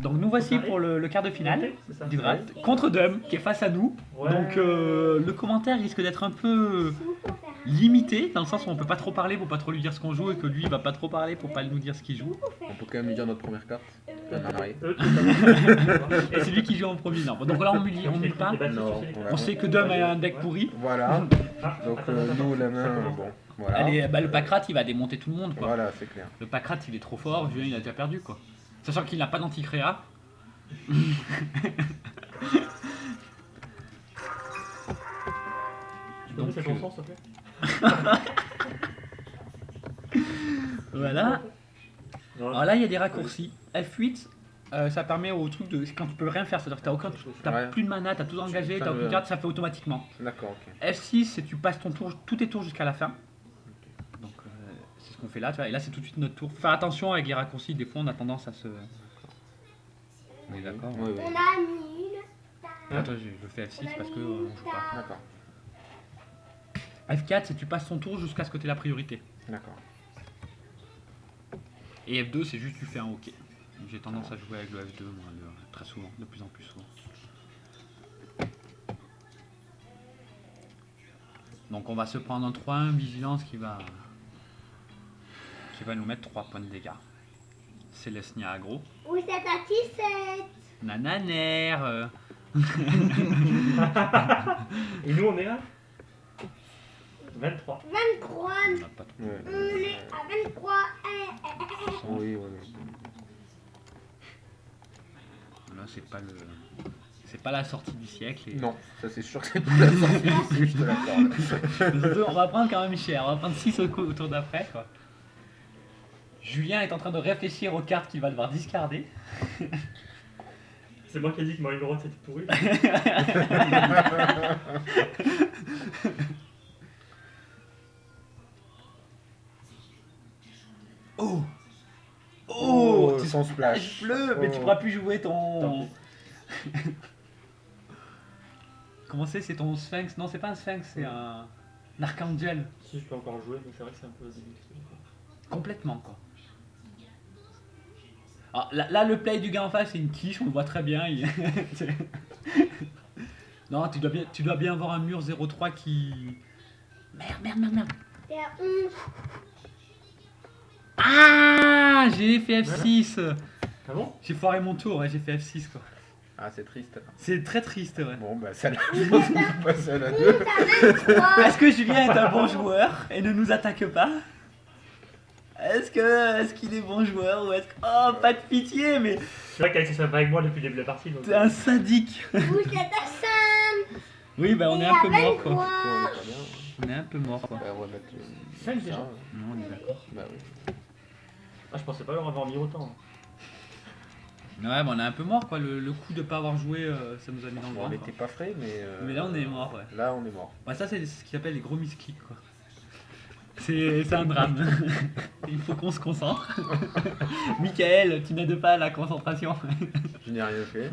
Donc nous voici pour le quart de finale C'est ça. du draft contre Dum qui est face à nous. Ouais. Donc le commentaire risque d'être un peu limité dans le sens où on peut pas trop parler pour pas trop lui dire ce qu'on joue et que lui il va pas trop parler pour pas nous dire ce qu'il joue. On peut quand même lui dire notre première carte. Un arrière. Et c'est lui qui joue en premier. Non. Donc là on mule pas. Non, On sait que Dum a un deck pourri. Voilà. Donc nous la main, bon, voilà. Allez, bah, le Packrat il va démonter tout le monde quoi. Voilà, c'est clair. Le Packrat il est trop fort, Julien il a déjà perdu quoi. Sachant qu'il n'a pas d'anti-créa. Donc c'est ton sens, s'il te plaît. Voilà. Alors là il y a des raccourcis. F8 ça permet au truc de quand tu peux rien faire, c'est-à-dire que t'as Ouais. plus de mana, t'as tout engagé, t'as aucune carte, ça fait automatiquement. D'accord, ok. F6 c'est tu passes ton tour, tous tes tours jusqu'à la fin. Donc c'est ce qu'on fait là, tu vois. Et là c'est tout de suite notre tour. Faut faire attention avec les raccourcis, des fois on a tendance à se. On est d'accord. Oui, oui. On a mis une Attends, je fais F6 parce que on joue pas. D'accord, F4 c'est tu passes ton tour jusqu'à ce que tu aies la priorité. d'accord. Et F2 c'est juste tu fais un OK. J'ai tendance à jouer avec le F2 moi, très souvent, de plus en plus souvent. Donc on va se prendre un 3-1 vigilance qui va nous mettre 3 points de dégâts. Célestia aggro. Oui, c'est à 17. Nananer. Et nous, on est là 23. 23. On n'a pas trop. Ouais. On est à 23. Oui, oui, oui. Là c'est pas la sortie du siècle. Et... Non, ça c'est sûr que c'est pas la sortie ici, je te l'accorde. Surtout, on va prendre quand même cher. On va prendre 6 au tour d'après quoi. Julien est en train de réfléchir aux cartes qu'il va devoir discarder. C'est moi qui ai dit que Marie Grotte c'était pourri. Oh Oh, tu son splash. bleu, mais tu Oh. pourras plus jouer Tant ton. pis. Comment c'est ton sphinx? Non, c'est pas un sphinx, c'est un archangel. Si je peux encore jouer, mais c'est vrai que c'est un peu débile. Complètement quoi. Alors, là, le play du gars en face c'est une quiche, on le voit très bien. Non, tu dois bien avoir un mur 0-3 qui. Merde. T'es à 11. Ah, j'ai fait F6. Ah bon? J'ai foiré mon tour, ouais, j'ai fait F6 quoi. Ah, c'est triste. C'est très triste, ouais. Bon, bah, ça l'a. Je pense qu'on passe à la 2. T'as 23. Est-ce que Julien est un bon joueur et ne nous attaque pas? Est-ce qu'il est bon joueur ou est-ce que... Oh, pas de pitié, mais C'est vrai qu'Alex ne pas avec moi depuis le début de la partie. Donc... t'es un sadique. Vous êtes à 5. Oui, bah on est un peu mort quoi. On est un peu mort quoi. Bah, on va mettre 5 déjà. ça. Non, on est d'accord. Bah oui. Ah, je pensais pas leur avoir mis autant. Ouais, bah on est un peu mort quoi. Le coup de pas avoir joué, ça nous a mis dans le Bon, droit. on n'était pas frais, mais. Mais là on est mort, ouais. Là, on est mort. Ouais, ça c'est ce qu'ils appellent les gros misclics quoi. C'est un drame. Il faut qu'on se concentre. Michael, tu n'aides pas à la concentration. Je n'ai rien fait.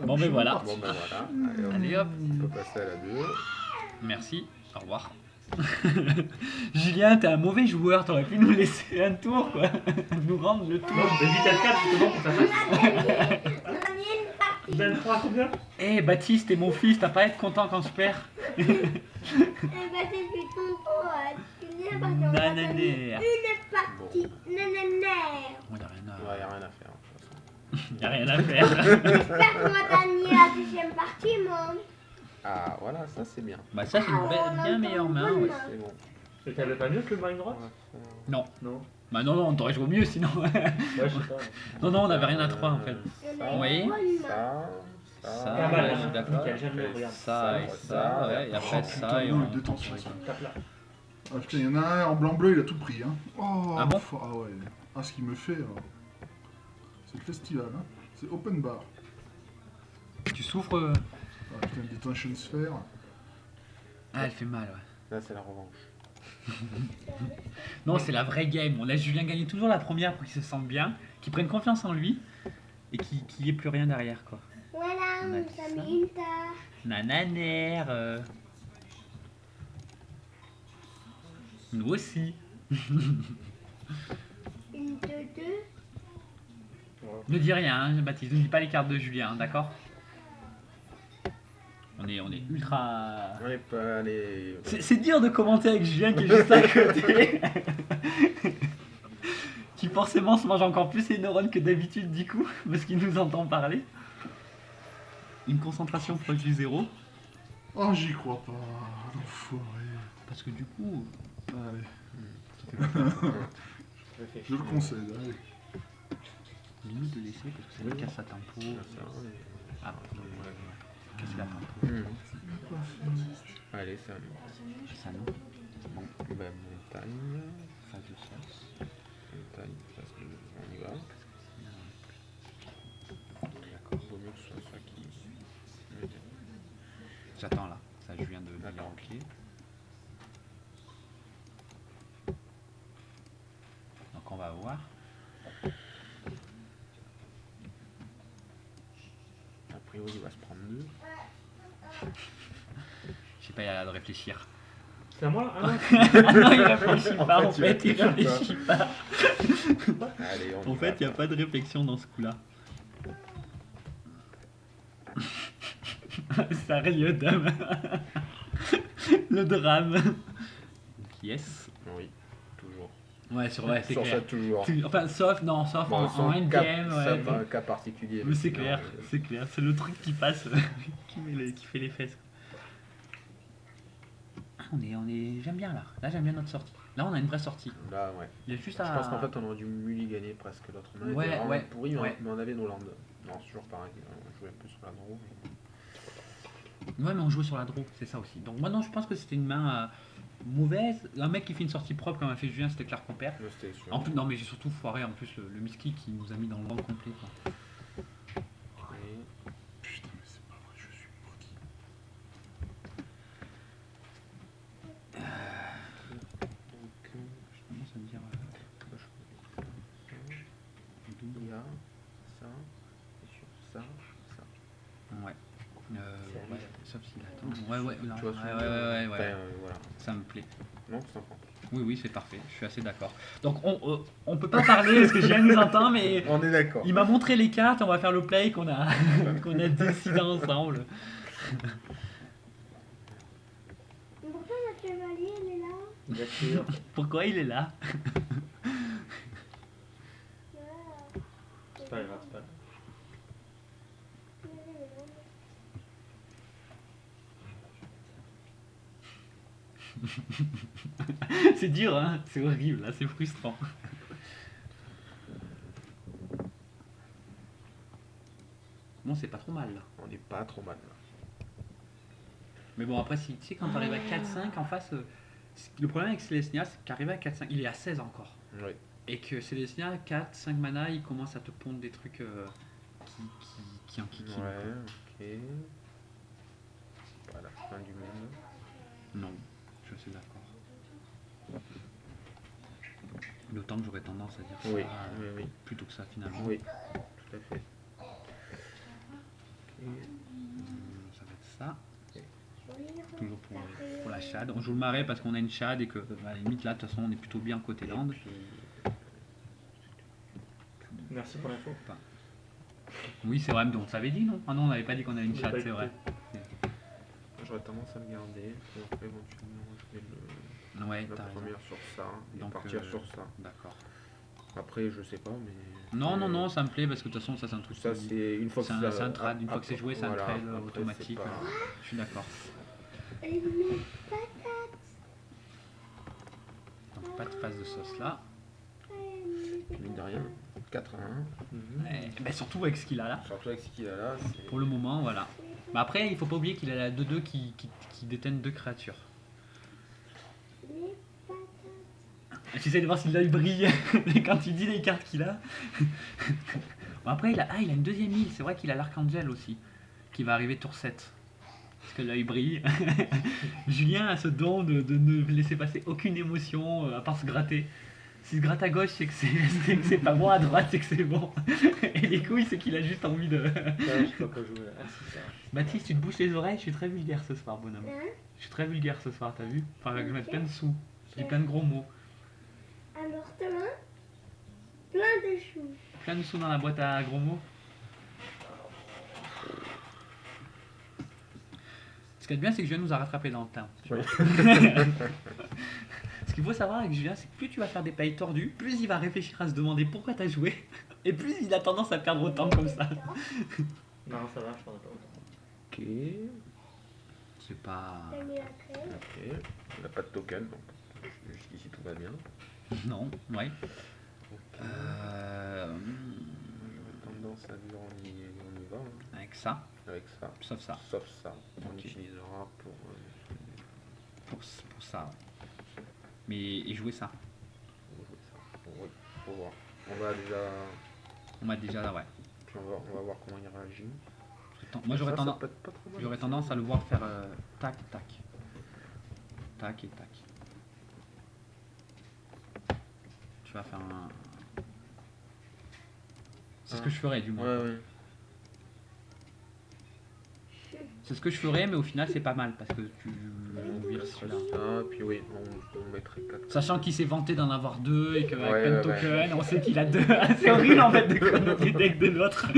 Bon, ben voilà. Bon, bah voilà. Allez, Allez hop. on peut passer à la 2. Merci, au revoir. Julien, t'es un mauvais joueur, t'aurais pu nous laisser un tour quoi. Nous rendre le Non, tour. je vais vite à 4 justement pour que ça fasse. On a mis une partie. 23 combien? Eh Baptiste, t'es mon fils, t'as pas à être content quand je perds. Eh ben, c'est plus ton tour. Tu viens parce qu'on va faire Nananer. une partie. Nananer. Bon, y a rien à, Ouais, y a rien à faire. De toute façon. y a rien à faire. J'espère qu'on va gagner la deuxième partie, moi. Ah, voilà, ça c'est bien. Bah ça c'est une bien meilleure main, ouais. C'est bon. Et t'avais pas mieux que le main droite? On va faire- Non, Non. bah non, on t'aurait joué mieux sinon. Ouais, je sais pas. Non, on avait rien à 3 en fait. Ça, Vous voyez ça, Ça, Pas ouais, mal, je suis d'accord. nickel, j'aime bien, regarde. Ça et ça, ouais, et après ça et non, on... il détention ça. Tape là. Ah putain, il y en a un en blanc-bleu, il a tout pris. Hein. Oh, Ah bon ah ouais. Ah, ce qu'il me fait. C'est le festival. Hein. C'est open bar. Tu souffres Ah putain, detention sphere. Ah, elle fait mal, ouais. Là, c'est la revanche. Non, c'est la vraie game. On laisse Julien gagner toujours la première pour qu'il se sente bien, qu'il prenne confiance en lui et qu'il n'y ait plus rien derrière, quoi. Voilà, On a on dit t'a ça. mis une tare. Nananer. Nous aussi. Une de deux. Ouais. Ne dis rien, hein, Baptiste, ne dis pas les cartes de Julien, hein, d'accord? On est ultra... Allez. C'est dur de commenter avec Julien qui est juste à côté. Qui forcément se mange encore plus les neurones que d'habitude du coup, parce qu'il nous entend parler. Une concentration proche du zéro. Oh, j'y crois pas, l'enfoiré. Parce que du coup... Allez, je Réfléchis. le concède, allez. Limite de laisser parce que ça lui casse sa tempo. Ah, non, ouais, casser la tempo. Allez, c'est à nous. Ça non. Bon, Bah, montagne. phase de sauce. Montagne, parce que on y va. D'accord. Vaut mieux que ce soit ça qui. J'attends là. Ça, je viens de dire D'accord. ok. Donc on va voir. A priori, il va se prendre 2. Je sais pas, il a l'air de réfléchir. C'est à moi là? Ah non. Ah non, il réfléchit pas, en tu fait, il réfléchis réfléchit pas. Allez, on y En va. fait, il n'y a pas de réflexion dans ce coup-là. Sérieux, dame. Le drame. Yes. Oui, toujours. Ouais, c'est Sur clair. ça, toujours. Enfin, sauf Bon, en sans endgame, ça, ouais. pas un cas particulier. Mais c'est sinon, clair, c'est clair. C'est le truc qui passe, qui fait les fesses. Ah, j'aime bien là. Là, j'aime bien notre sortie. Là, on a une vraie sortie. Là, ouais. Il y a juste Je à... pense qu'en fait, on aurait dû mulliganer presque l'autre. On avait Ouais, été vraiment ouais, pourri, ouais. mais on avait nos landes. Non, c'est toujours pareil. On jouait un peu sur la draw. Ouais, mais on jouait sur la draw, c'est ça aussi. Donc, moi, non, je pense que c'était une main mauvaise. Un mec qui fait une sortie propre comme a fait Julien, c'était clair qu'on perd. Mais c'était sûr. En plus, non, mais j'ai surtout foiré en plus le miski qui nous a mis dans le vent complet. Quoi. Et Putain, mais c'est pas vrai, je suis maudit. donc, Je commence à me dire. il y a ça, et sur ça, ça. Ouais. C'est Ouais, sauf s'il attend. Ouais, non, Tu vois ce que je veux ouais, dire ouais, Enfin, ouais. voilà. Ça me plaît. Non, c'est sympa. Oui, oui, c'est parfait. Je suis assez d'accord. Donc, on peut pas parler parce que Julien nous entend, mais On est d'accord. il m'a montré les cartes. On va faire le play qu'on a, qu'on a décidé ensemble. Pourquoi notre chevalier, il est là? Bien sûr. Pourquoi il est là? C'est pas grave, c'est pas grave. C'est dur, hein? C'est horrible, là, c'est frustrant. Bon, c'est pas trop mal, là. On n'est pas trop mal là. Mais bon, après, si, tu sais, quand t'arrives à 4-5 en face, le problème avec Célestia, c'est qu'arriver à 4-5, il est à 16 encore. Oui. Et que Célestia, 4-5 mana, il commence à te pondre des trucs qui enquiquinent. Ouais, ok. Pas la fin du monde. Non, je suis d'accord. D'autant que j'aurais tendance à dire Oui, ça oui. plutôt que ça finalement. Oui, tout à fait. Ça va être ça. Toujours pour la shad. On joue le marais parce qu'on a une shad et que à la limite là de toute façon on est plutôt bien côté land. Merci pour l'info. Oui c'est vrai, mais on t'avait dit non? Ah non on n'avait pas dit qu'on avait une On shad, l'a pas c'est vrai. J'aurais tendance à le garder pour après éventuellement jouer Ouais, la t'as raison. première sur ça et Donc, partir sur ça. D'accord. Après, je sais pas, mais. Non, ça me plaît parce que de toute façon ça c'est un truc. Ça, c'est une fois que c'est un trade, une fois que c'est joué, c'est un voilà, trade après, automatique. c'est pas- Je suis d'accord. Et mes patates. Donc pas de phase de sauce là. Mine de rien, 4 à 1. Ben, surtout avec ce qu'il a là. Surtout avec ce qu'il a là, c'est. Pour le moment, voilà. Mais après, il faut pas oublier qu'il a la 2-2 qui détiennent deux créatures. Les patates. J'essaie de voir si l'œil brille quand tu dis les cartes qu'il a. Bon, après, il a une deuxième île. C'est vrai qu'il a l'Archangel aussi, qui va arriver tour 7. Parce que l'œil brille. Julien a ce don de ne laisser passer aucune émotion à part se gratter. S'il se gratte à gauche, c'est que c'est pas bon, à droite, c'est que c'est bon. Et les couilles, c'est qu'il a juste envie de. Ouais, je sais pas quoi jouer là. Ah, c'est ça. Baptiste, tu te bouches les oreilles, je suis très vulgaire ce soir, bonhomme. Hein? Je suis très vulgaire ce soir, t'as vu? Enfin, je mets plein de sous. Je dis plein de gros mots. Alors, plein de choux. Plein de sous dans la boîte à gros mots. Ce qui est bien, c'est que Julien nous a rattrapé dans le temps. tu vois. Ce qu'il faut savoir avec Julien, c'est que plus tu vas faire des pailles tordues, plus il va réfléchir à se demander pourquoi t'as joué, et plus il a tendance à perdre autant comme ça. Non, ça va, je prendrai pas autant. Ok. C'est pas... T'as mis la crème. Ok. On n'a pas de token, donc jusqu'ici tout va bien. Non, ouais. Ok. Tendance à dire on y va hein, Avec ça, avec ça. sauf ça. Sauf ça. On Ok. utilisera pour. Pour ça. Mais et jouer ça. Jouer ça. Oui, faut voir. On va déjà. On m'a déjà... Ouais. Puis on va voir comment il réagit. Moi j'aurais Ça tendance... peut être pas trop mal. J'aurais tendance à le voir faire tac, tac. Tac et tac. Tu vas faire un... C'est ce que je ferais du moins. Ouais, ouais. C'est ce que je ferais, mais au final c'est pas mal parce que tu vires celui-là. Ça, puis oui, on mettrait 4. Sachant qu'il s'est vanté d'en avoir deux et qu'avec Ouais, plein de ouais, tokens, on sait qu'il a deux. C'est horrible en fait de connaître les decks de l'autre.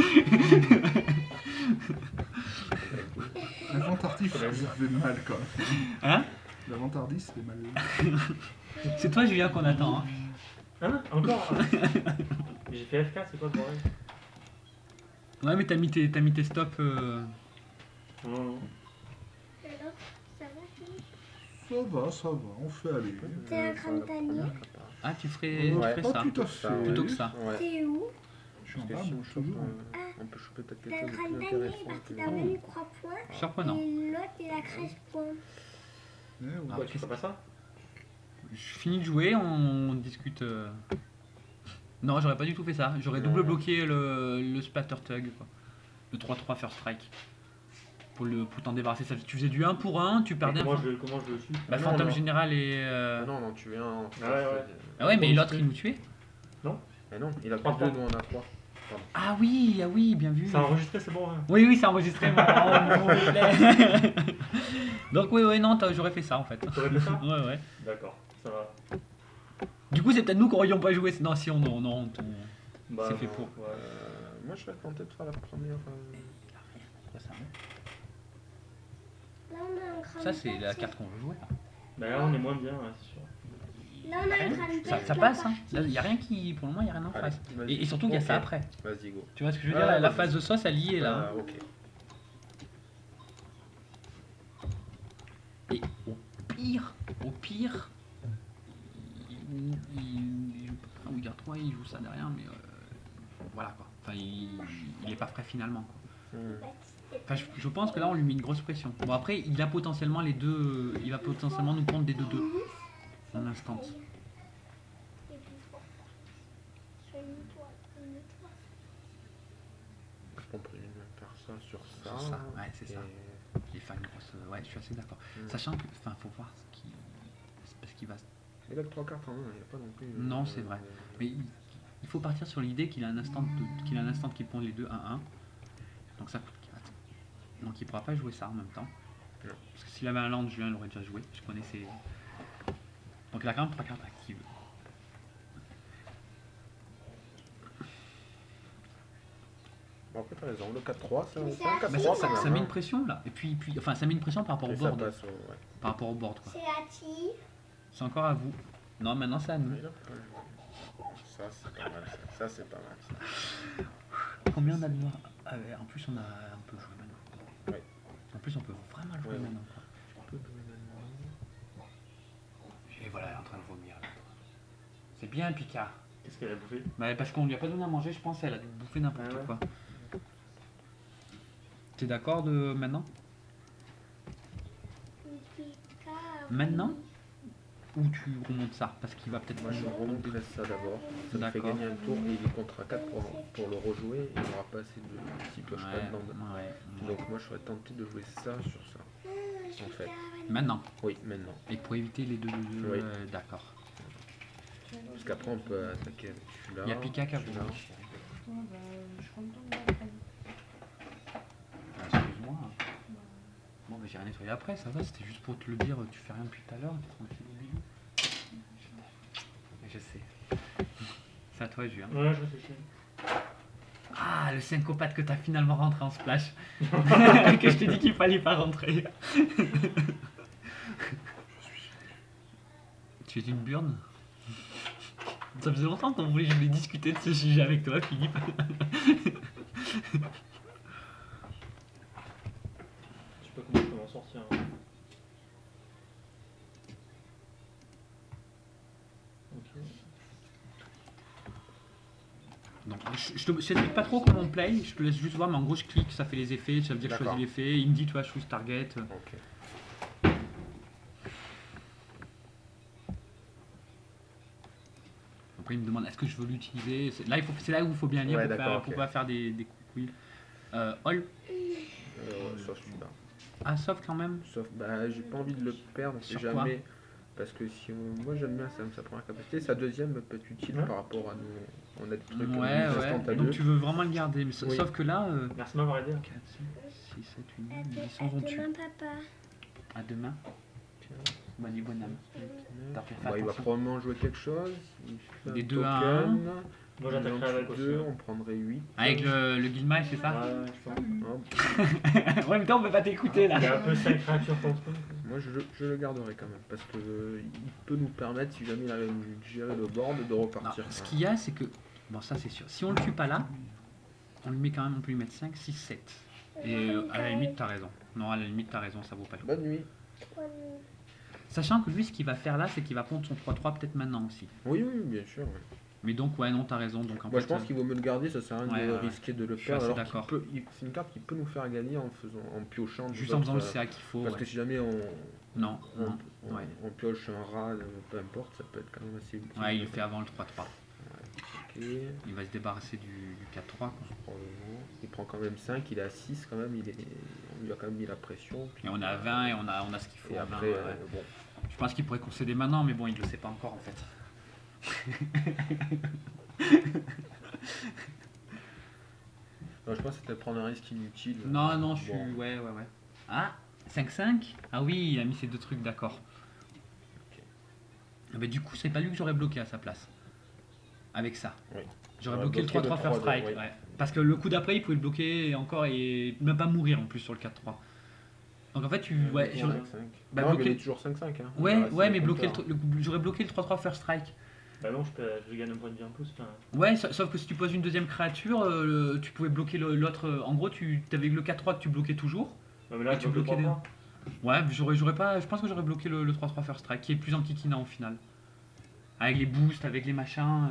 La vantardise, ça fait mal quand même. Hein? La vantardise, ça fait mal. C'est toi Julien qu'on attend. Hein. Hein? Encore? J'ai fait F4, c'est quoi le problème? Ouais mais t'as mis tes stops. Non, non. Alors, ça va, Philippe? Ça va, on fait aller. T'es en train de t'allier? Ah tu ferais Ouais. ça. Pas tout à fait. Plutôt que ça. Ouais. C'est où? Je suis en Parce bas, que si moi, on chope, toujours. on peut choper peut-être T'es quelque en chose train de de plus t'allier intéressant. parce que que- t'as mis 3 points Surprenant. et l'autre il a 13 points. Eh ouais. Ah, Quoi, tu fais pas ça? Je finis de jouer, on discute. Non, j'aurais pas du tout fait ça. J'aurais double bloqué le Splatter Tug, quoi. Le 3-3 First Strike. Pour t'en débarrasser. Tu faisais du 1 pour 1, tu perdais un. Comment je le suis? Bah, Non, Fantôme non. Général et. Ah non, non, tu viens. Ah ouais, ouais. Ah ouais, mais l'autre il nous tuait. Mais non, il a que Trois 2, points. nous on a 3. Ah oui, bien vu. C'est enregistré, c'est bon, hein? Oui, c'est enregistré. Mon plaît. Donc, oui, non, j'aurais fait ça en fait. T'aurais fait ça? Ouais. D'accord, ça va. Du coup, c'est peut-être nous qui aurions pas joué. Non, si on. Bah, C'est fait non, pour. ouais. Moi je serais tenté de faire la première. Là on est en train Ça, de c'est la passer. carte qu'on veut jouer. Là. Bah là, on est moins bien, ouais, c'est sûr. Là on est en train de Ça passer. passe, hein. Là, y a rien qui. Pour le moment, y a rien en Allez, face. vas-y. Et surtout qu'il y a ça Ok. après. Vas-y, go. Tu vois ce que je veux Ouais, dire? La vas-y. phase de sauce, elle y est là. Ok. Et au pire, il joue pas 1 ou il garde 3, il joue ça derrière, mais voilà quoi. Enfin, il est pas frais finalement. Quoi. Enfin, je pense que là, on lui met une grosse pression. Bon, après, il a potentiellement les deux. Il va potentiellement nous prendre des 2-2 en instant. On peut faire ça sur ça. Sur ça, ouais, c'est et- ça. Il va faire une grosse. Ouais, je suis assez d'accord. Sachant que. Enfin, faut voir ce qui. C'est parce qu'il va. Il a que 3 cartes en main, il n'y a pas non plus. Non, c'est vrai. Mais il faut partir sur l'idée qu'il a un instant qui pond les deux 1-1. Donc ça coûte 4. Donc il pourra pas jouer ça en même temps. Non. Parce que s'il avait un land, Julien l'aurait déjà joué. Je connais ses. Donc il a quand même 3 cartes actives. Bon, après, t'as raison, le 4-3, c'est Mais un c'est 4-3 Bah, quand ça même, met hein. une pression là. Et puis, enfin ça met une pression par rapport au Et ça board. passe au. Ouais. Par rapport au board quoi. C'est actif. C'est encore à vous. Non, maintenant c'est à nous. Il a pas joué. Ça, c'est pas mal, ça. Ça, c'est pas mal, ça. Combien on a de noix? En plus on a un peu joué maintenant. Ouais. En plus on peut vraiment jouer Ouais, ouais. maintenant. Quoi. Tu peux jouer maintenant. Et voilà, elle est en train de vomir là. C'est bien Picard. Qu'est-ce qu'elle a bouffé? Bah, parce qu'on lui a pas donné à manger, je pense, elle a dû bouffer n'importe Ah ouais. quoi. T'es d'accord de maintenant? Maintenant? Ou tu remontes ça? Parce qu'il va peut-être. Moi, je remonterai ça d'abord. Ça me fait D'accord. gagner un tour et il est contre 4 pour le rejouer. Et il n'aura pas assez de. S'il pioche pas dedans. Ouais. Donc, moi, je serais tenté de jouer ça sur ça. En fait. Maintenant. Oui, maintenant. Et pour éviter les deux. Oui. D'accord. Parce qu'après, on peut attaquer avec celui-là. Il y a Pika qui a celui-là. Ah, excuse-moi. Bon, bah, j'ai rien nettoyé après, ça va, c'était juste pour te le dire, tu fais rien depuis tout à l'heure, t'es tranquille au milieu. Je sais. C'est à toi, Julien. Ouais, je réfléchis. Ah, le syncopathe que t'as finalement rentré en splash. Que je t'ai dit qu'il fallait pas rentrer. Tu es une burne? Ça faisait longtemps qu'on voulait que je voulais discuter de ce sujet avec toi, Philippe. Je sais pas comment je peux m'en sortir. Hein. Ok. Donc, je t'explique pas trop comment on play, je te laisse juste voir, mais en gros je clique, ça fait les effets, ça veut dire que je D'accord. choisis l'effet, il me dit tu vois choose target. Ok. Après il me demande est-ce que je veux l'utiliser. Là c'est là où il faut bien lire Ouais, pour, d'accord, pour ok. pas faire des coups. Oui. All. Sauf celui-là. Ah sauf quand même. Sauf, bah, j'ai pas envie de le perdre, on sait Sur quoi jamais. Parce que si on... moi j'aime bien sa première capacité, sa deuxième peut être utile Ouais. par rapport à nous. On a des trucs Ouais nous ouais. instantaneux. Donc tu veux vraiment le garder. Mais Oui. sauf que là. Merci de m'avoir aidé. 4, 5, 6, 7, 8, 9, À 10 ont tué. demain, papa. À demain. Bonne nuit, bonne âme. T'as fait Bah, il va attention. probablement jouer quelque chose. Il fait Des un 2 à token. 1. Moi j'attaquerai avec aussi. 2, Hein. on prendrait 8. Avec le Guildmage c'est ça? Ouais, je pense. En même temps on peut pas t'écouter là. Il y a un peu 5 créatures contre eux. Moi je le garderai quand même. Parce que il peut nous permettre, si jamais il arrive à nous gérer le board, de Non, repartir. ce qu'il y a, c'est que. Bon, ça c'est sûr. Si on le tue pas là, on lui met quand même, on peut lui mettre 5, 6, 7. Et à la limite, t'as raison. Non, à la limite, t'as raison, ça vaut pas le coup. Bonne nuit. Sachant que lui, ce qu'il va faire là, c'est qu'il va prendre son 3-3 peut-être maintenant aussi. Oui, oui, bien sûr. Ouais. Mais donc, ouais, non, t'as raison. Donc en Moi fait, je pense qu'il vaut mieux le garder, ça sert à rien Ouais, de ouais, ouais. risquer de le Je suis perdre. assez Alors d'accord. c'est une carte qui peut nous faire gagner en piochant. juste en faisant le d'autres, CA qu'il faut. Parce Ouais. que si jamais on, Non, non. Ouais. on pioche un rat, peu importe, ça peut être quand même assez utile. Ouais, il le fait avant le 3-3. Ok, Il va se débarrasser du 4-3. Quoi. probablement. Il prend quand même 5, il est à 6 quand même, on lui a quand même mis la pression. Et on est à 20 et on a ce qu'il faut Et à 20. après, Ouais. bon, Je pense qu'il pourrait concéder maintenant, mais bon, il le sait pas encore en fait. non, je pense que c'était prendre un risque inutile. Non, non, je suis. Bon. Ouais, ouais, ouais. Ah, 5-5. Ah oui, il a mis ces deux trucs, d'accord. Ok. Ah bah, du coup, c'est pas lui que j'aurais bloqué à sa place. Avec ça. Oui. J'aurais J'aurais bloqué le bloqué 3-3 le first 3-2, strike. oui. Ouais. Parce que le coup d'après, il pouvait le bloquer encore et même pas mourir en plus sur le 4-3. Donc en fait, tu. Ouais, j'aurais. 5. Bah, non, bloquer- mais il est toujours 5-5. Hein. Ouais, Il va ouais, rester mais le bloquer compteur. j'aurais bloqué le 3-3 first strike. Bah non, je gagne un point de vie en plus. Enfin, Ouais, sauf que si tu poses une deuxième créature, tu pouvais bloquer l'autre. En gros, tu avais le 4-3 que tu bloquais toujours. ouais, mais là, Et je tu bloque bloquais le des- 3-3. Ouais, j'aurais pas. Je pense que j'aurais bloqué le 3-3 first strike, qui est plus enquiquinant au final. Avec les boosts, avec les machins.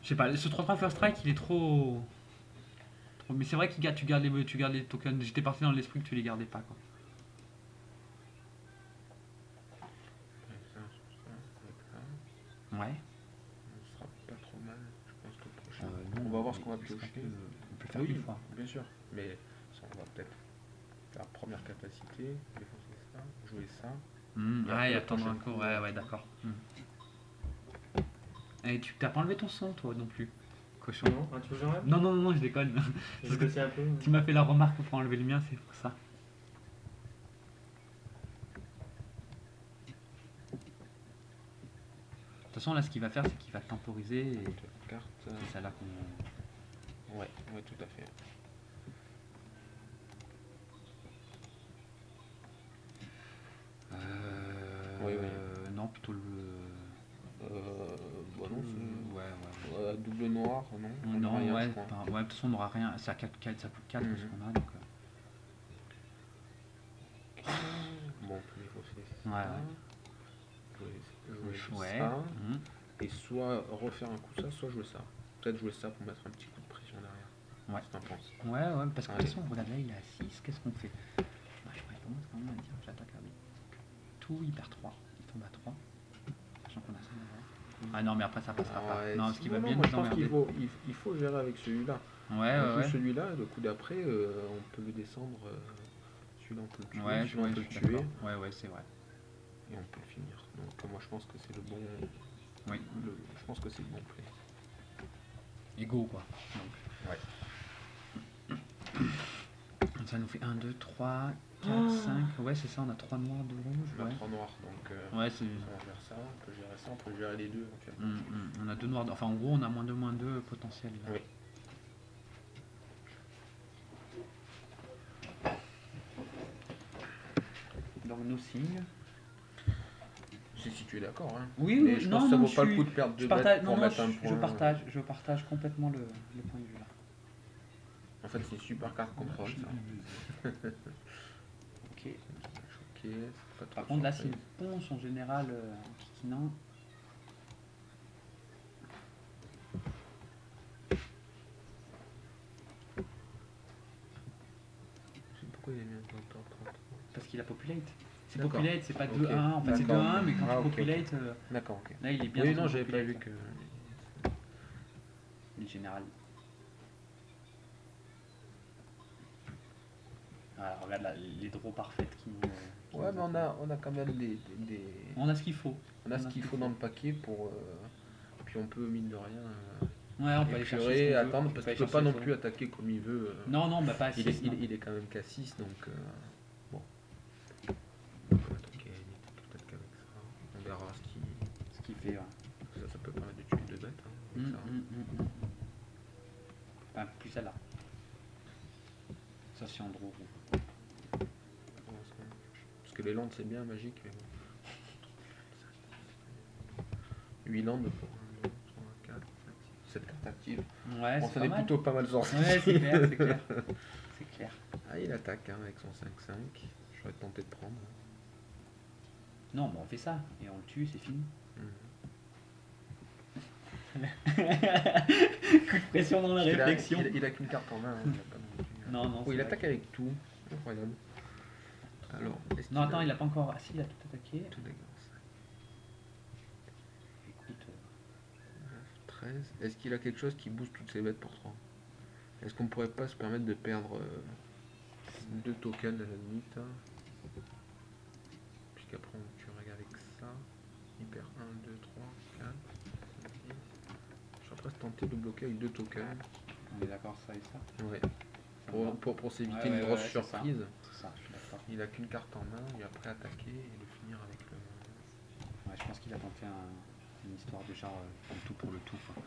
Je sais pas, ce 3-3 first strike, il est trop. Mais c'est vrai que tu gardes les tokens. J'étais parti dans l'esprit que tu les gardais pas, quoi. Avec ça, avec ça. Ouais. Ce sera pas trop mal, je pense que le prochain. On va voir ce qu'on va piocher. On peut le faire Oui, une fois. bien sûr. Mais ça, on va peut-être faire première capacité, défoncer ça, jouer ça. Et Ah, après, et le attendre prochain encore. coup, Ouais, ouais, d'accord. Et tu t'as pas enlevé ton son, toi non plus, cochon. Non, tu veux que j'enlève? Non, non, non, non, je déconne. Je vais baisser un peu. Tu m'as fait la remarque pour enlever le mien, c'est pour ça. De toute façon, là, ce qu'il va faire, c'est qu'il va temporiser et Carte. c'est ça là qu'on. Ouais, ouais, tout à fait. Oui, oui. Non, plutôt le. Bah non, c'est. Ouais, ouais. Double noir, non on Non, a rien, ouais, je crois. ouais, de toute façon, on n'aura rien. Ça, ça coûte 4 ce qu'on a, donc. Bon, on peut négocier ça. Ouais, Jouer ouais. ça. Mhm. Et soit refaire un coup ça, soit jouer ça. Peut-être jouer ça pour mettre un petit coup de pression derrière. Ouais. Qu'est-ce que t'en penses? Ouais, ouais, parce que de Allez. toute façon, regarde là, il est à 6, qu'est-ce qu'on fait? Je pourrais commencer quand même à dire, j'attaque à lui. Tout, il perd 3, il tombe à 3. Sachant qu'on a ça devant. Ah non, mais après ça passera pas. Ouais, Non, ce qui va bien moi, nous je pense emmerder. il faut gérer avec celui-là. Ouais, On ouais, joue ouais. celui-là, le coup d'après, on peut le descendre. Celui-là, on peut le tuer. Ouais, celui-là, on peut je le suis tuer. d'accord. Ouais, ouais, c'est vrai. Et on peut le finir. Donc, moi, je pense que c'est le bon. Oui. Je pense que c'est le bon play. Ego, quoi. Donc. Ouais. Ça nous fait 1, 2, 3, 4, 5. Ouais, c'est ça, on a 3 noirs, 2 rouges. On a Ouais, 3 noirs, donc ouais c'est. on va faire ça, on peut gérer les deux éventuellement. On a 2 noirs. Enfin, en gros, on a -2, -2 potentiel. Là. Oui. Donc no signe. Si tu es d'accord. Hein. Oui, Mais oui, je non, pense que ça non, vaut pas je le coup de perdre je 2 partage, bêtes pour non, non, mettre un point. je partage complètement le point de vue là. En fait, c'est une super carte contrôle J'ai ça. une baise. Ok. Choqué, c'est pas trop Par contre, là, c'est surprise. une ponce en général en kikinant. Je sais pas pourquoi il a mis un temps 30. Parce qu'il a populate. C'est D'accord. populate, c'est pas Ok. 2-1. En fait, c'est D'accord. 2-1, mais quand Ah, tu ok, ok. populate, D'accord, ok. là, il est bien Oui, dans non, son j'avais pas populate, vu là. que. Le général. Alors, regarde là, les draws parfaites qui nous. Ouais, mais on a quand même des... On a ce qu'il faut. On a ce qu'il faut dans le paquet pour. Puis on peut, mine de rien, Ouais, on peut aller chercher. Ce épurer, qu'on veut. attendre, On parce peut qu'il aller peut pas chercher non le plus attaquer comme il veut. Non, non, bah pas à Il 6. est quand même qu'à 6, donc. Bon. Ok, peut-être qu'avec ça, on verra Ce qu'il fait, ouais. ça peut permettre de tuer 2 bêtes. Hein, avec ça. Enfin, plus celle-là. Ça, c'est en draw. Parce que les landes c'est bien magique, mais bon. 8 landes pour 1, 2, 3, 4, 5, 6, 7 cartes actives. Ouais, Bon, c'est ça pas est mal. plutôt pas mal sorti. Ouais, c'est clair, c'est clair. C'est clair. Ah, il attaque hein, avec son 5-5. J'aurais tenté de prendre. Non, bah on fait ça. Et on le tue, c'est fini. Mhm. Coup de pression dans la Parce qu'il a- réflexion. Il a qu'une carte en main. Hein, il a pas non plus, Non, non. Oh, c'est il vrai attaque avec tout. Incroyable. Alors, est-ce Non, qu'il attends, il a pas encore. Ah si, il a tout attaqué. tout d'accord. Écoute. 13. Est-ce qu'il a quelque chose qui booste toutes ses bêtes pour 3? Est-ce qu'on pourrait pas se permettre de perdre 2 tokens à la limite hein? Puisqu'après on tuerait avec ça. Il perd 1, 2, 3, 4, 5, 6. Je serais presque tenté de bloquer avec 2 tokens. On est d'accord, ça et ça. Ouais. Ça me va. Pour s'éviter Ouais, une grosse c'est ça. surprise. C'est ça, je suis d'accord. Il a qu'une carte en main, et après attaquer et le finir avec le. Ouais, je pense qu'il a tenté une histoire de genre le tout pour le tout. Quoi.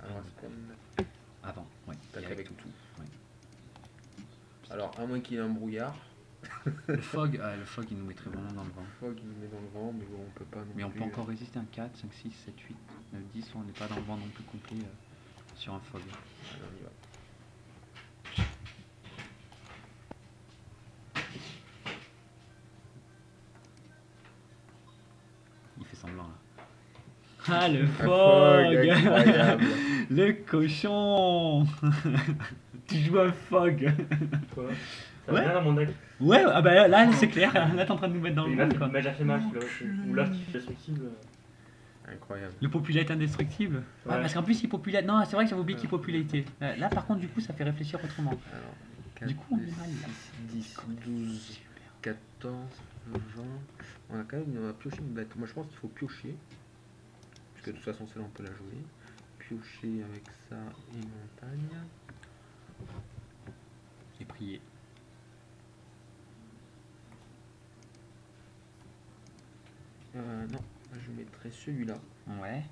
Alors est-ce qu'on Avant, ouais. attaque avec tout? Ouais. Alors à moins qu'il y ait un brouillard, Le fog, il nous mettrait vraiment dans le vent. Fog il nous met dans le vent, mais bon on peut pas non Mais on plus. peut encore résister un 4, 5, 6, 7, 8, 9, 10, on n'est pas dans le vent non plus complet sur un fog. Allez, on y va. Il fait semblant là. Ah le Un fog, incroyable. le cochon. Tu joues un fog. Quoi Ça Ouais. va bien dans mon deck. Ouais, ah bah là c'est clair, là t'es en train de nous mettre dans le Il m'a vent quoi. déjà fait mal celui-là aussi. Ou l'artifice destructible. Incroyable. Le populate indestructible. Ouais, Ouais. parce qu'en plus il populate. Non, c'est vrai que j'avais oublié qu'il populatait. Là par contre du coup ça fait réfléchir autrement. Alors, 4, Du coup, on est mal, là. 10, 12, 14, 20. On a quand même on a pioché une bête. Moi je pense qu'il faut piocher. Parce que de toute façon celle-là on peut la jouer. Piocher avec ça et montagne. Et prier. Non, je mettrais celui-là. Ouais.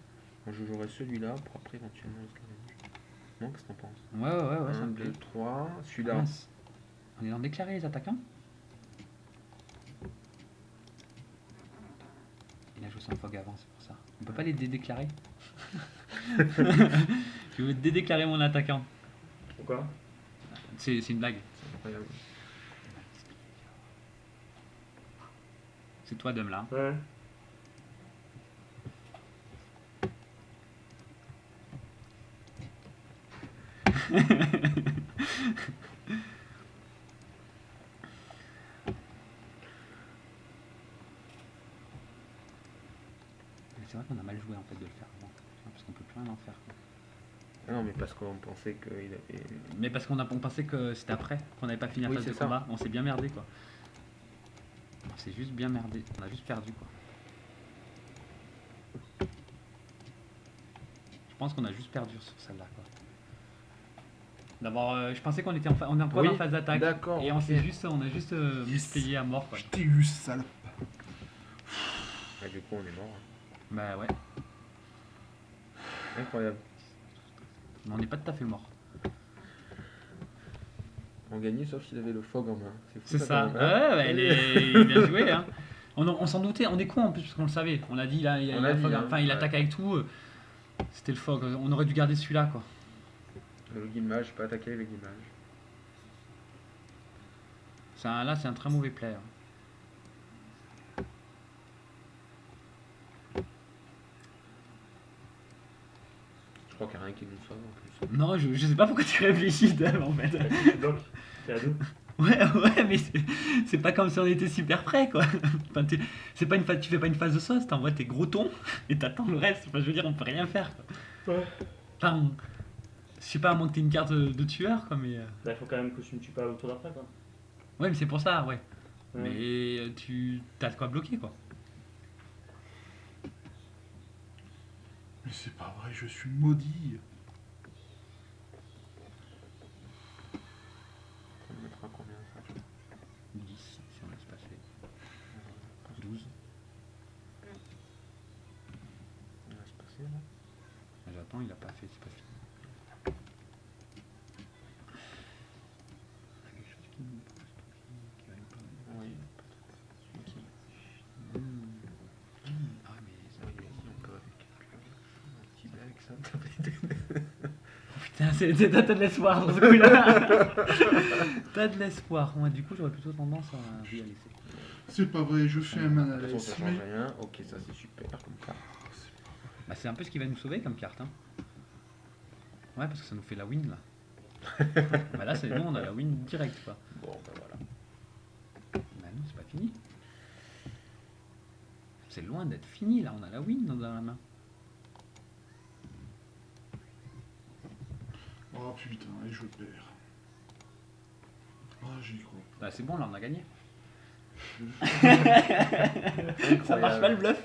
Moi, je jouerais celui-là pour après éventuellement le scavenge. Non, qu'est-ce que t'en penses? Ouais, ça 1, me 2, plaît. 3. Celui-là. Mince. On est dans déclarer les attaquants. Il a joué son fog avant, c'est pour ça. On peut pas les déclarer. Je veux déclarer mon attaquant. Pourquoi C'est une blague. C'est incroyable. C'est toi, Dom, là. Ouais. Mais c'est vrai qu'on a mal joué en fait de le faire avant. Parce qu'on peut plus rien en faire. Quoi. Ah non, mais parce qu'on pensait qu'il avait. Mais parce on pensait que c'était après, qu'on n'avait pas fini la Oui, phase c'est de ça. combat. On s'est bien merdé quoi. On s'est juste bien merdé. On a juste perdu quoi. Je pense qu'on a juste perdu sur celle-là quoi. D'abord, je pensais qu'on était on est encore Oui, en phase d'attaque. d'accord, Et on ok. a juste multiplié à mort quoi. Je t'ai eu, salope. Ah, du coup, on est mort. Bah ouais. Incroyable. Mais on n'est pas tout à fait mort. On gagnait sauf s'il avait le fog en main. Fou, C'est ça. quand Ouais, même, hein. ouais, elle est bien jouée. Hein. On s'en doutait, on est con en plus parce qu'on le savait. On a dit, là, il, On a dit, fog, hein, enfin, il ouais. attaque avec tout. C'était le fog. On aurait dû garder celui-là, quoi. Le guimage, j'ai pas attaqué avec le guimage. Là, c'est un très mauvais player. Je crois qu'il n'y a rien qui nous sauve en plus. Non, je sais pas pourquoi tu réfléchis, Dave, en fait. Tu bloques, t'es à deux. Ouais, mais c'est pas comme si on était super près, quoi. Enfin, c'est pas une phase, tu fais pas une phase de sauce, t'envoies tes gros tons et t'attends le reste. Enfin, je veux dire, on peut rien faire, quoi. Ouais. Enfin, je sais pas, à moins que t'aies une carte de tueur, quoi, mais... Là, il faut quand même que tu ne tues pas au tour d'après, quoi. Ouais, mais c'est pour ça, ouais. Ouais. Mais tu t'as de quoi bloquer, quoi. Mais c'est pas vrai, je suis maudit. Ça me mettra combien ça? 10, si on laisse passer. 12. On va se passer là. J'attends, il a pas fait, c'est pas fini. Il y a quelque chose qui va nous parler. Oui. Ah, mais ça Oui, on peut avec un petit bec ça. putain, t'as de l'espoir dans ce coup-là. T'as de l'espoir. Moi, du coup, j'aurais plutôt tendance à y laisser. C'est pas vrai, je fais un De mana toute façon, ça mais... change rien. Ok, ça c'est super comme carte. Bah, c'est un peu ce qui va nous sauver comme carte. Hein. Ouais, parce que ça nous fait la win là. Bah là, nous, on a la win direct, quoi. Bon, ben voilà. Bah non, c'est pas fini. C'est loin d'être fini là, on a la win dans la main. Oh putain, et je perds. Ah, j'y crois. Bah c'est bon, là on a gagné. Incroyable. Ça marche pas le bluff.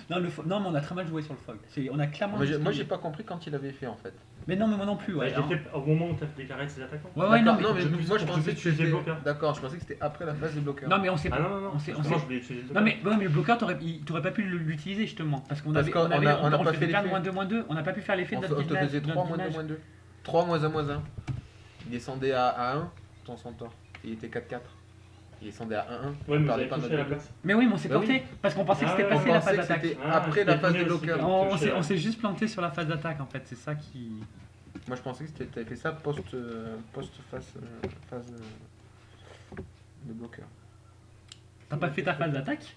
Non, mais on a très mal joué sur le fog. On a clairement. Moi j'ai pas compris quand il avait fait en fait. Mais non, mais moi non plus, ouais. Ouais, je l'ai fait au moment où tu as déclaré ses attaquants. Ouais, non, mais, D'accord, moi je pour pensais que utiliser c'était. bloqueur. D'accord, je pensais que c'était après la phase des bloqueurs. non, mais on sait Ah pas. non, non, non. On sait- Justement, je voulais utiliser le Non, mais le bloqueur, t'aurais pas pu l'utiliser justement. Parce qu'on Parce avait. qu'on On avait a- on a on pas faisait fait plein de l'effet. -2, on n'a pas pu faire l'effet de On notre te guimage. faisait 3 moins 2 moins 2. 3 moins 1 moins 1. Il descendait à 1, ton centaure. Il était 4-4. Il descendait à 1-1. Ouais, On mais vous perdait avez pas touché notre à la bloc. place. Mais oui, mais on s'est Bah planté. oui. Parce qu'on pensait que c'était Ah, passé On la pensait phase que d'attaque. c'était Ah, après la c'était phase des tourné aussi. bloqueurs. On s'est juste planté sur la phase d'attaque en fait, c'est ça qui. Moi je pensais que t'avais fait ça post phase de bloqueur. T'as pas fait ta phase d'attaque?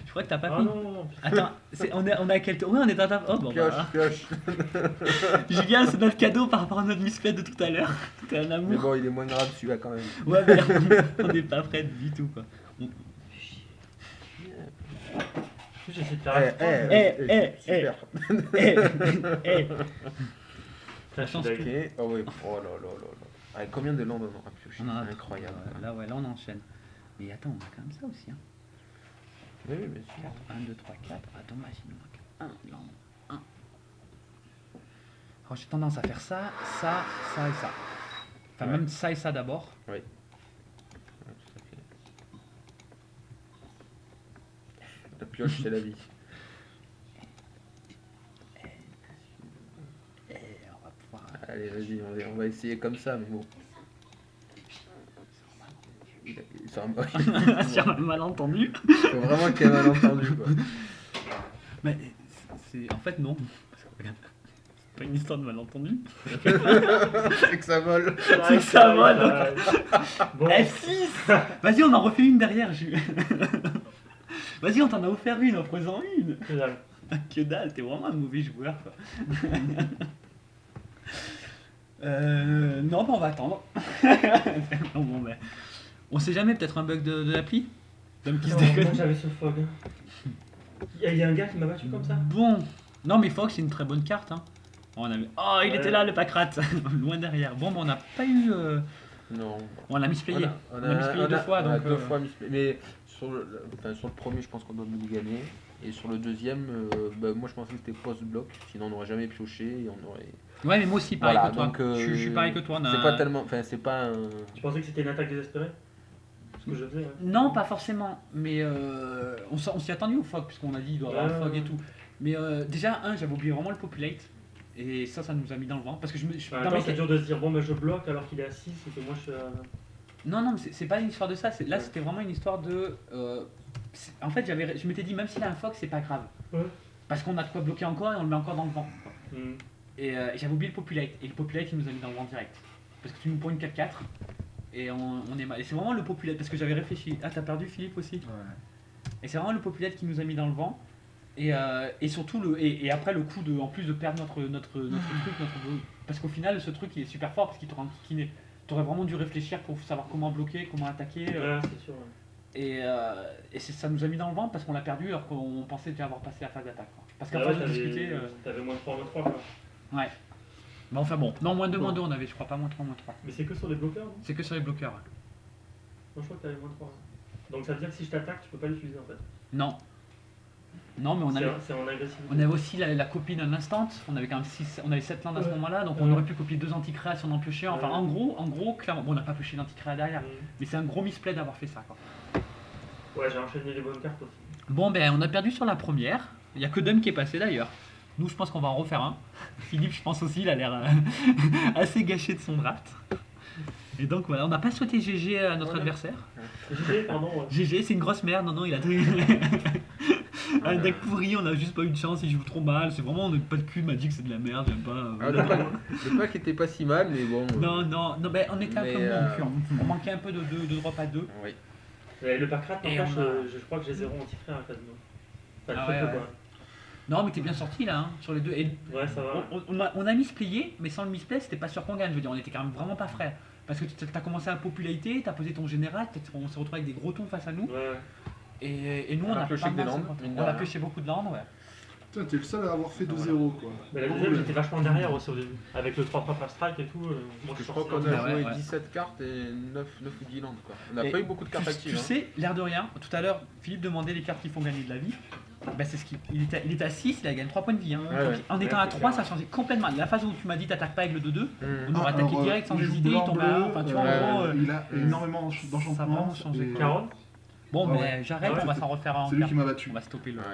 Je crois que t'as pas Ah fait. non, non, non. Attends, on est à quel tour? Ouais, on est dans ta. Oh, bon, Pioche, bah. pioche. Julien, c'est notre cadeau par rapport à notre musclette de tout à l'heure. T'es un Mais amour. bon, il est moins grave celui-là quand même. Ouais, mais on n'est pas prêts du tout, quoi. J'essaie de faire Eh, super. Putain, je suis Attends, d'accord. Ok, oh oui, oh là là là là. Avec combien de landes on aura pioché? On en a Incroyable. Ouais, là, on enchaîne. Mais attends, on a quand même ça aussi. Hein. Oui, oui, bien sûr. 1, 2, 3, 4. Attends, moi, il manque 1. Land. 1. Alors, j'ai tendance à faire ça et ça. Enfin, Ouais. même ça et ça d'abord. Oui. Ouais, tout à fait. La pioche, c'est la vie. Et on va pouvoir. Allez, vas-y, on va essayer comme ça, mais bon. C'est un Sur un malentendu. faut vraiment qu'il y ait un malentendu, quoi. Mais en fait, non. Parce que, regarde, c'est pas une histoire de malentendu. C'est que ça vole. C'est que ça vole. Bon, F6. Vas-y, on en refait une derrière, Jules. Vas-y, on t'en a offert une, offre-en une. que dalle. Que dalle, t'es vraiment un mauvais joueur, quoi. Non, bah on va attendre. Non, bon, ben. On sait jamais, peut-être un bug de l'appli. L'homme qui se Non, moi déconne. j'avais ce fog. Il y a un gars qui m'a battu comme ça. Bon. Non, mais Fox, c'est une très bonne carte. Hein. Oh, il Ouais. était là, le Pacrate. Loin derrière. Bon, on n'a pas eu. Non. On l'a misplayé. On On a misplayé deux fois, on a donc, deux fois misplayé. Mais sur le premier, je pense qu'on doit nous gagner. Et sur le deuxième, moi je pensais que c'était post-bloc. Sinon, on n'aurait jamais pioché et on aurait. Ouais, mais moi aussi, pareil Voilà, que toi. donc, Je suis pareil que toi. on a- C'est pas tellement. Enfin, c'est pas un. Tu pensais que c'était une attaque désespérée? Ce que je faisais, ouais. Non, pas forcément. Mais on s'y attendait au Fog, puisqu'on a dit il doit y avoir Ouais, un Fog ouais, et tout. Mais déjà, j'avais oublié vraiment le Populate. Et ça nous a mis dans le vent. Parce que Enfin, dans mes c'est dur de se dire, bon, bah, je bloque alors qu'il est à 6 et que moi je suis à. Non, mais c'est pas une histoire de ça. Là, Ouais. c'était vraiment une histoire de. En fait, je m'étais dit, même s'il a un fox, c'est pas grave. Ouais. Parce qu'on a de quoi bloquer encore et on le met encore dans le vent. Hmm. Et j'avais oublié le populate. Et le populate, il nous a mis dans le vent direct. Parce que tu nous prends une 4-4. Et on est mal. Et c'est vraiment le populate. Parce que j'avais réfléchi. Ah, t'as perdu Philippe aussi. Ouais. Et c'est vraiment le populate qui nous a mis dans le vent. Et surtout, et après le coup en plus de perdre notre truc, parce qu'au final, ce truc il est super fort parce qu'il t'aura enquiquiné. T'aurais vraiment dû réfléchir pour savoir comment bloquer, comment attaquer. Ouais, c'est sûr. Ouais. Et ça nous a mis dans le vent parce qu'on l'a perdu alors qu'on pensait déjà avoir passé la phase d'attaque. Quoi. Parce qu'à Ah force ouais, de discuter. T'avais moins 3, moins 3 quoi. Ouais. Bah enfin bon. Non, moins 2, Bon. moins 2 on avait, je crois pas moins 3, moins 3. Mais c'est que sur les bloqueurs, non? C'est que sur les bloqueurs. Moi je crois que t'avais moins 3. Donc ça veut dire que si je t'attaque, tu peux pas l'utiliser en fait. Non. Non, mais C'est en agressivité. on avait aussi la copine un instant, on avait quand même 7 landes à ce Ouais. moment-là, donc on Ouais. aurait pu copier 2 anti-créas si on en piochait. Enfin, Ouais. en gros, clairement, bon, on n'a pas pioché d'anti-créa derrière, Hmm. mais c'est un gros misplay d'avoir fait ça. Quoi. Ouais, j'ai enchaîné les bonnes cartes aussi. Bon, ben, on a perdu sur la première, il n'y a que Dom qui est passé d'ailleurs. Nous, je pense qu'on va en refaire un. Philippe, je pense aussi, il a l'air assez gâché de son draft. Et donc voilà, on n'a pas souhaité GG à notre Voilà. adversaire. GG, pardon. Ouais. GG, c'est une grosse merde, non, il a un deck pourri, on a juste pas eu de chance, il joue trop mal, c'est vraiment, on n'a pas de cul, m'a dit que c'est de la merde, j'aime pas. Ah, le pack était pas si mal, mais bon. Non, ben, on était un Mais, peu bon, on manquait un peu de drop à 2. Oui. Et le pack rat, Et n'empêche, on a- je crois que j'ai 0 anti-frais à quasiment. Enfin, Ah très ouais, peu, ouais. quoi. Non, mais t'es bien sorti là, hein, sur les deux. Et Ouais, ça va. on a misplayé, mais sans le misplay, c'était pas sûr qu'on gagne. Je veux dire, on était quand même vraiment pas frais. Parce que t'as commencé à popularité, t'as posé ton général, on s'est retrouvé avec des gros tons face à nous. Ouais. Et nous, On on a a pioché pas que des mal landes, se- mine de On a rien. pioché beaucoup de landes, ouais. Putain, t'es le seul à avoir fait Ah, 2-0 quoi. Mais la Bravo, deuxième, là. j'étais vachement derrière aussi au début. Avec le 3-3 first strike et tout. Moi, Je suis crois sorti qu'on dans a Ah ouais, joué ouais. 17 cartes et 9 ou 10 landes. Quoi. On n'a Et pas eu beaucoup de cartes Tu actives. hein. sais, l'air de rien, tout à l'heure, Philippe demandait les cartes qui font gagner de la vie. Bah, c'est ce qu'il il était à 6, il a gagné 3 points de vie. Hein. Ouais, Donc, ouais. en étant Ouais, à c'est 3, clair. ça changeait complètement. La phase où tu m'as dit t'attaques pas avec le 2-2, Mmh. on aurait attaqué Alors, direct sans il joue hésiter, il blanc, tombait à 1. bleu, Enfin, tu vois, en ouais, gros. Il a énormément Ça a d'enchantements. vraiment changé, et- quoi. Caron. Bon, Ah mais ouais. j'arrête, Ah ouais, on va s'en refaire en C'est lui qui m'a battu. On va stopper le. Ouais.